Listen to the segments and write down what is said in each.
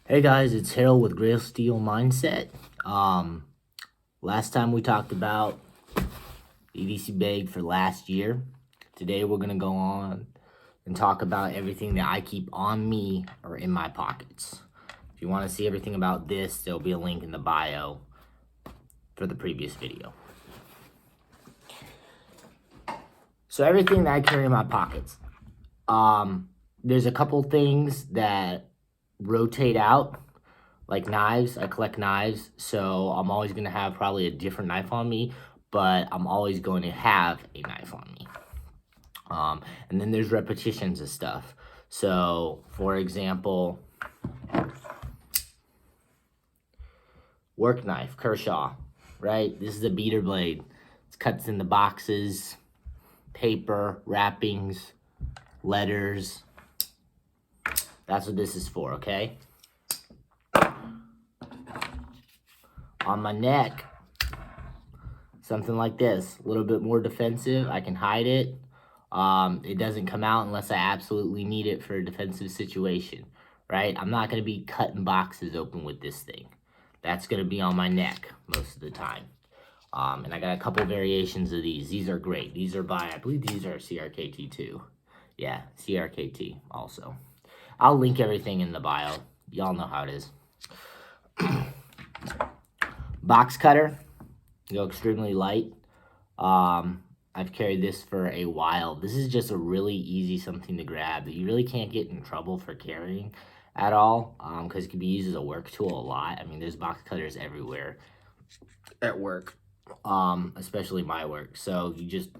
Hey guys, it's Harold with Grail Steel Mindset. Last time we talked about EDC bag for last year. Today we're gonna go on and talk about everything that I keep on me or in my pockets. If you want to see everything about this, there'll be a link in the bio for the previous video. So everything that I carry in my pockets. There's a couple things that rotate out, like knives. I collect knives, so I'm always going to have probably a different knife on me, but I'm always going to have a knife on me. And then there's repetitions of stuff. So, for example, work knife, Kershaw, right? This is a beater blade. It cuts in the boxes, paper, wrappings, letters. That's what this is for, okay? On my neck, something like this, a little bit more defensive. I can hide it. It doesn't come out unless I absolutely need it for a defensive situation, right? I'm not going to be cutting boxes open with this thing. That's going to be on my neck most of the time. And I got a couple variations of these. These are great. These are by, I believe these are CRKT too. Yeah, CRKT also. I'll link everything in the bio. Y'all know how it is. Box cutter. Go extremely light. I've carried this for a while. This is just a really easy something to grab that you really can't get in trouble for carrying at all, because it can be used as a work tool a lot. I mean, there's box cutters everywhere at work, especially my work. So you just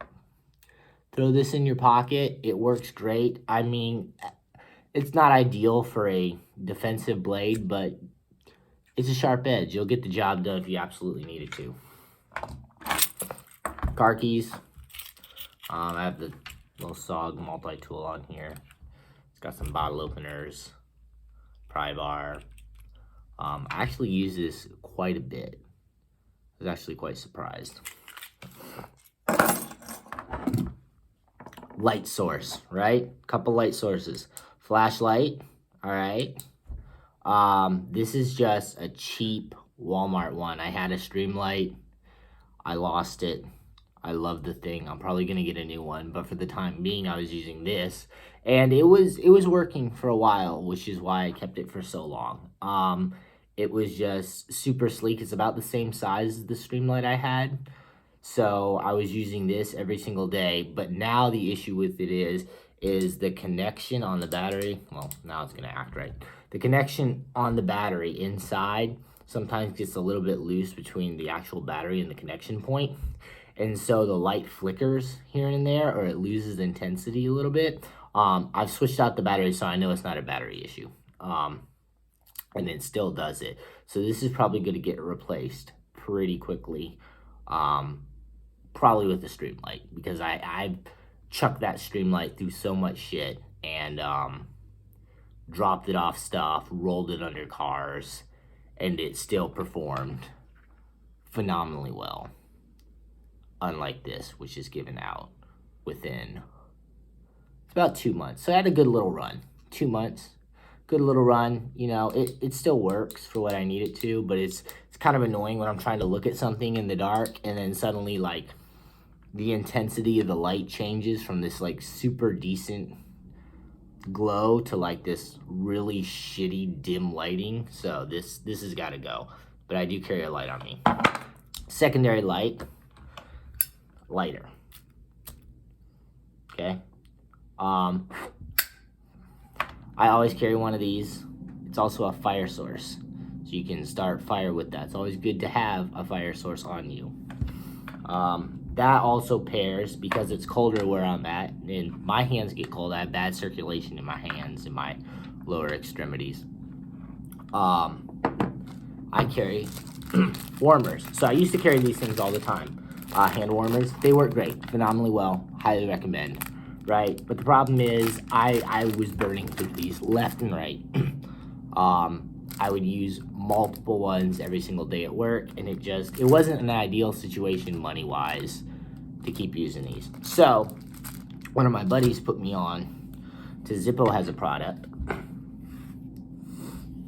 throw this in your pocket. It works great. I mean, it's not ideal for a defensive blade, but it's a sharp edge. You'll get the job done if you absolutely need it to. Car keys. I have the little Sog Multi-Tool on here. It's got some bottle openers, pry bar. I actually use this quite a bit. I was actually quite surprised. Light source, right? Couple light sources. Flashlight, all right. This is just a cheap Walmart one. I had a Streamlight. I lost it. I love the thing. I'm probably gonna get a new one, but for the time being, I was using this, and it was working for a while, which is why I kept it for so long. It was just super sleek. It's about the same size as the Streamlight I had, so I was using this every single day. But now the issue with it is the connection on the battery. Well, now it's gonna act right. The connection on the battery inside sometimes gets a little bit loose between the actual battery and the connection point. And so the light flickers here and there, or it loses intensity a little bit. I've switched out the battery, so I know it's not a battery issue. And it still does it. So this is probably going to get replaced pretty quickly. Probably with the Streamlight, because I've chucked that Streamlight through so much shit and dropped it off stuff, rolled it under cars, and it still performed phenomenally well. Unlike this, which is given out within about 2 months. So I had a good little run. 2 months, good little run. You know, it still works for what I need it to, but it's kind of annoying when I'm trying to look at something in the dark and then suddenly, like, the intensity of the light changes from this, like, super decent glow to, like, this really shitty dim lighting. So this has got to go. But I do carry a light on me. Secondary light. Lighter. Okay. I always carry one of these. It's also a fire source, so you can start fire with that. It's always good to have a fire source on you. That also pairs, because it's colder where I'm at, and my hands get cold. I have bad circulation in my hands and my lower extremities. I carry warmers. So I used to carry these things all the time. Hand warmers, they work great, phenomenally well, highly recommend, right? But the problem is I was burning through these left and right. I would use multiple ones every single day at work, and it wasn't an ideal situation money-wise to keep using these. So one of my buddies put me on to Zippo has a product.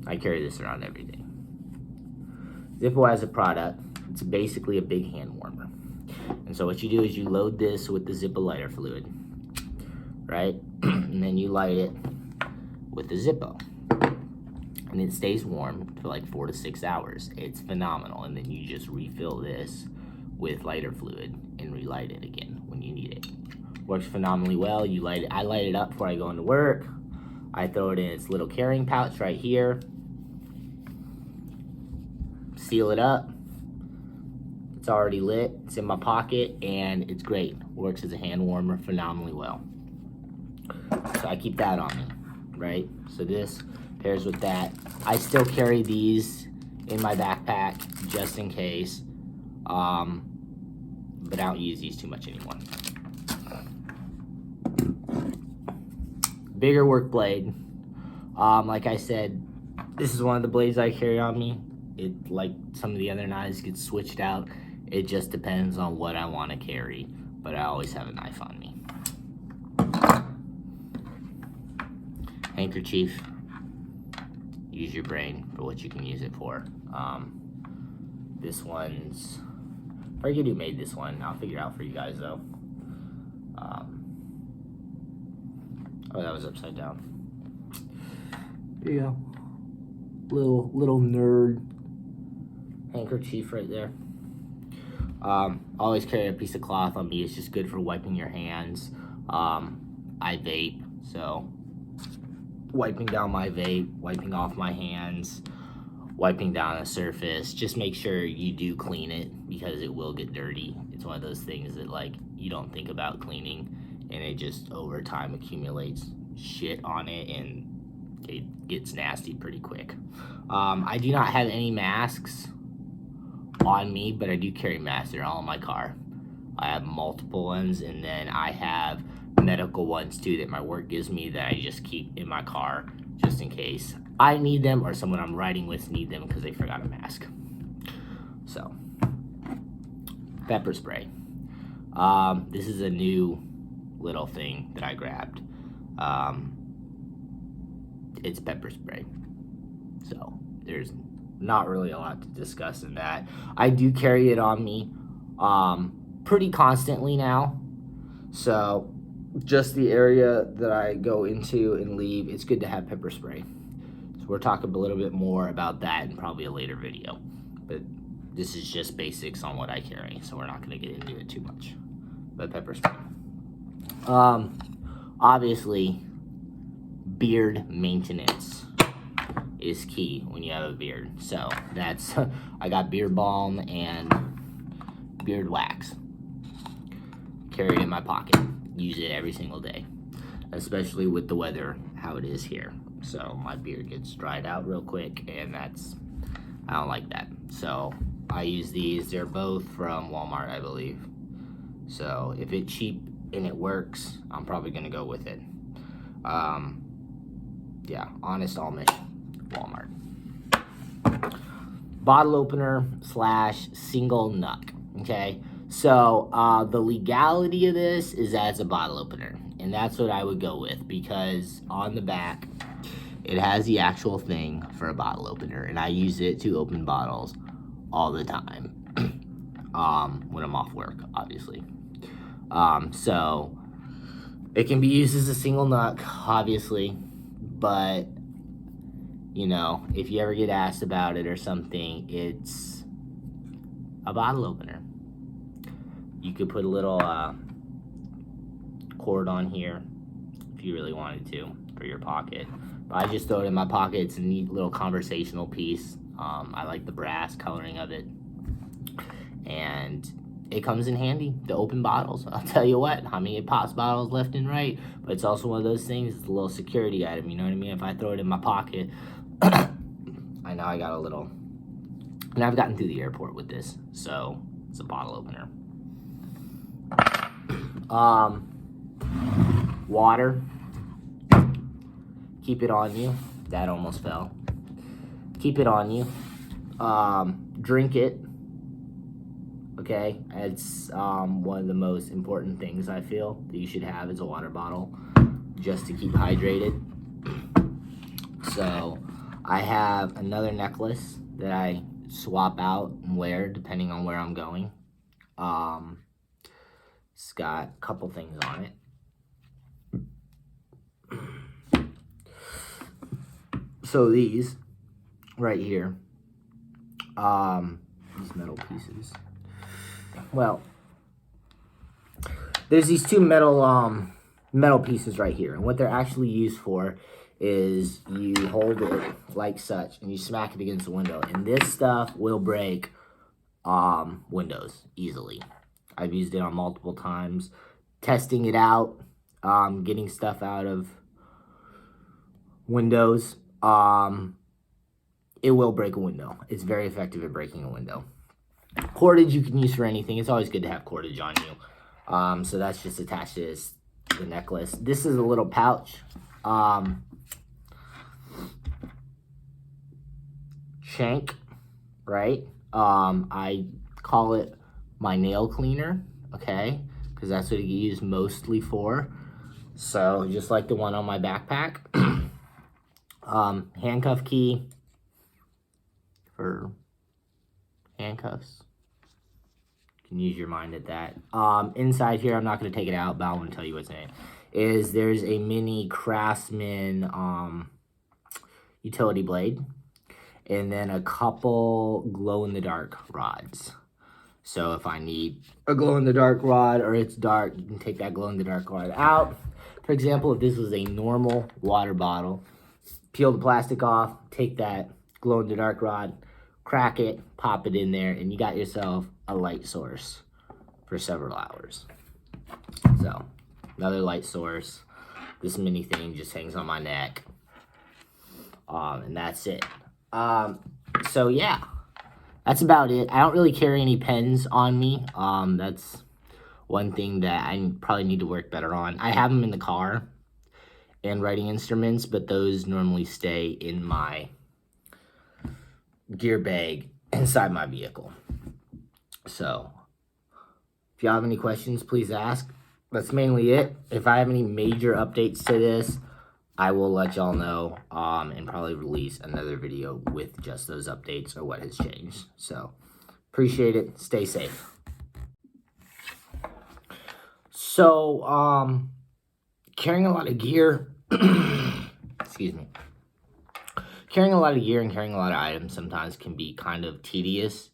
I carry this around every day. Zippo as a product, it's basically a big hand warmer. And so what you do is you load this with the Zippo lighter fluid, right? And then you light it with the Zippo. And it stays warm for like 4 to 6 hours. It's phenomenal. And then you just refill this with lighter fluid and relight it again when you need it. Works phenomenally well. You light it. I light it up before I go into work. I throw it in its little carrying pouch right here. Seal it up. It's already lit. It's in my pocket and it's great. Works as a hand warmer phenomenally well. So I keep that on me, right? So this pairs with that. I still carry these in my backpack just in case, but I don't use these too much anymore. Bigger work blade. Like I said, this is one of the blades I carry on me. It, like some of the other knives, gets switched out. It just depends on what I want to carry, but I always have a knife on me. Handkerchief. Use your brain for what you can use it for. This one's, I forget who made this one. I'll figure it out for you guys though. Oh, that was upside down. There you go. Little nerd handkerchief right there. Always carry a piece of cloth on me. It's just good for wiping your hands. I vape, so wiping down my vape, wiping off my hands, wiping down a surface. Just make sure you do clean it because it will get dirty. It's one of those things that like you don't think about cleaning and it just over time accumulates shit on it and it gets nasty pretty quick. I do not have any masks on me, but I do carry masks. They're all in my car. I have multiple ones, and then I have medical ones too that my work gives me that I just keep in my car just in case I need them or someone I'm riding with need them because they forgot a mask. So, pepper spray. This is a new little thing that I grabbed. It's pepper spray. So, there's not really a lot to discuss in that. I do carry it on me pretty constantly now. So just the area that I go into and leave, it's good to have pepper spray. So we'll talk a little bit more about that in probably a later video. But this is just basics on what I carry, so we're not going to get into it too much. But pepper spray. Obviously, beard maintenance is key when you have a beard. So that's, I got beard balm and beard wax. Carry it in my pocket. Use it every single day, especially with the weather, how it is here. So my beard gets dried out real quick and I don't like that. So I use these. They're both from Walmart, I believe. So if it's cheap and it works, I'm probably gonna go with it. Yeah, Honest Amish, Walmart. Bottle opener / single nuck, okay? So the legality of this is as a bottle opener, and that's what I would go with because on the back, it has the actual thing for a bottle opener, and I use it to open bottles all the time when I'm off work, obviously. So it can be used as a single nuck, obviously, but you know, if you ever get asked about it or something, it's a bottle opener. You could put a little cord on here if you really wanted to for your pocket. But I just throw it in my pocket. It's a neat little conversational piece. I like the brass coloring of it. And it comes in handy to open bottles. I'll tell you what, I mean, it pops bottles left and right. But it's also one of those things, it's a little security item, you know what I mean? If I throw it in my pocket, I know I got a little, and I've gotten through the airport with this, so it's a bottle opener. Water, keep it on you. That almost fell. Keep it on you. Drink it. Okay, it's one of the most important things I feel that you should have is a water bottle just to keep hydrated. So I have another necklace that I swap out and wear depending on where I'm going. It's got a couple things on it. So these right here, these metal pieces. Well, there's these two metal pieces right here, and what they're actually used for is you hold it like such and you smack it against the window, and this stuff will break windows easily. I've used it on multiple times, testing it out, getting stuff out of windows. It will break a window. It's very effective at breaking a window. Cordage you can use for anything. It's always good to have cordage on you. So that's just attached to the necklace. This is a little pouch. Shank, right? I call it my nail cleaner, okay? Because that's what it gets used mostly for. So just like the one on my backpack. Handcuff key for handcuffs. You can use your mind at that. Inside here, I'm not going to take it out, but I want to tell you what's in it. There's a mini Craftsman utility blade, and then a couple glow-in-the-dark rods. So if I need a glow-in-the-dark rod or it's dark, you can take that glow-in-the-dark rod out. For example, if this was a normal water bottle, peel the plastic off, take that glow-in-the-dark rod, crack it, pop it in there, and you got yourself a light source for several hours. So, another light source. This mini thing just hangs on my neck. And that's it. So yeah, that's about it. I don't really carry any pens on me. That's one thing that I probably need to work better on. I have them in the car and writing instruments, but those normally stay in my gear bag inside my vehicle. So if you have any questions, please ask. That's mainly it. If I have any major updates to this, I will let y'all know, and probably release another video with just those updates or what has changed. So appreciate it. Stay safe. So carrying a lot of gear excuse me, carrying a lot of gear and carrying a lot of items sometimes can be kind of tedious,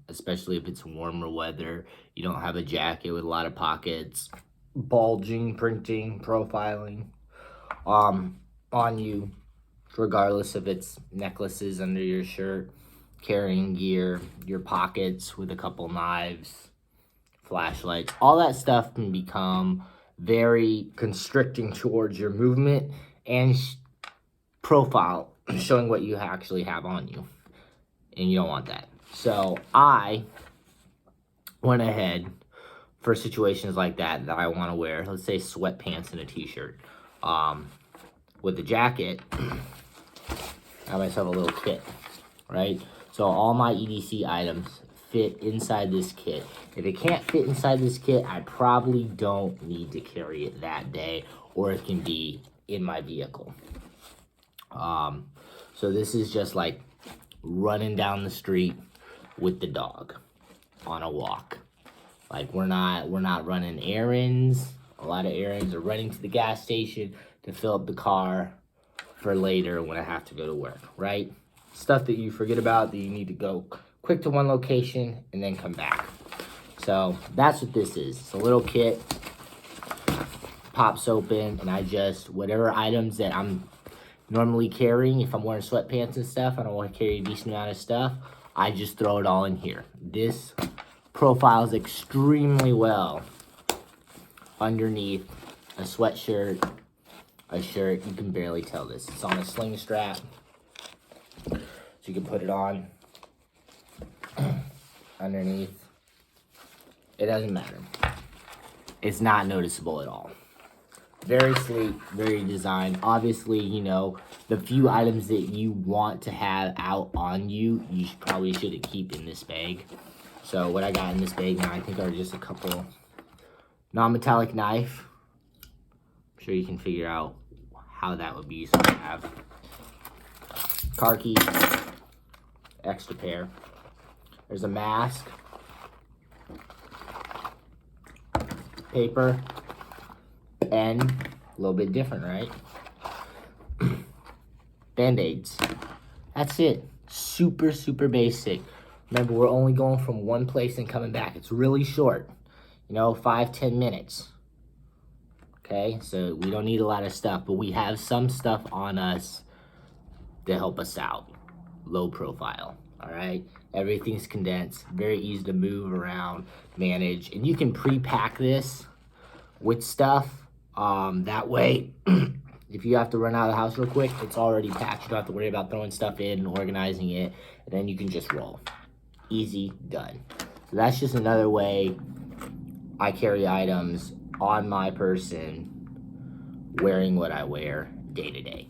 especially if it's warmer weather. You don't have a jacket with a lot of pockets, bulging, printing, profiling on you, regardless if it's necklaces under your shirt, carrying gear, your pockets with a couple knives, flashlights. All that stuff can become very constricting towards your movement and profile, showing what you actually have on you, and you don't want that. So I went ahead for situations like that I want to wear, let's say sweatpants and a t-shirt, with the jacket. I have myself a little kit, right? So all my EDC items fit inside this kit. If it can't fit inside this kit, I probably don't need to carry it that day, or it can be in my vehicle. So this is just like running down the street with the dog on a walk. Like we're not running errands. A lot of errands are running to the gas station to fill up the car for later when I have to go to work, right? Stuff that you forget about, that you need to go quick to one location and then come back. So that's what this is. It's a little kit, pops open, and I just, whatever items that I'm normally carrying, if I'm wearing sweatpants and stuff, I don't want to carry a decent amount of stuff, I just throw it all in here. This profiles extremely well underneath a sweatshirt, a shirt. You can barely tell this. It's on a sling strap, so you can put it on underneath. It doesn't matter. It's not noticeable at all. Very sleek, very designed. Obviously, you know, the few items that you want to have out on you, you probably should keep in this bag. So what I got in this bag now, I think are just a couple non-metallic knife. I'm sure you can figure out how that would be useful to have. car keys, extra pair. There's a mask, paper, pen, a little bit different, right? Band-aids. That's it. Super, super basic. Remember, we're only going from one place and coming back. It's really short, you know, 5-10 minutes. Okay, so we don't need a lot of stuff, but we have some stuff on us to help us out. Low profile, all right? Everything's condensed, very easy to move around, manage, and you can pre-pack this with stuff. That way, if you have to run out of the house real quick, it's already packed. You don't have to worry about throwing stuff in and organizing it, and then you can just roll. Easy, done. So that's just another way I carry items on my person, wearing what I wear day to day.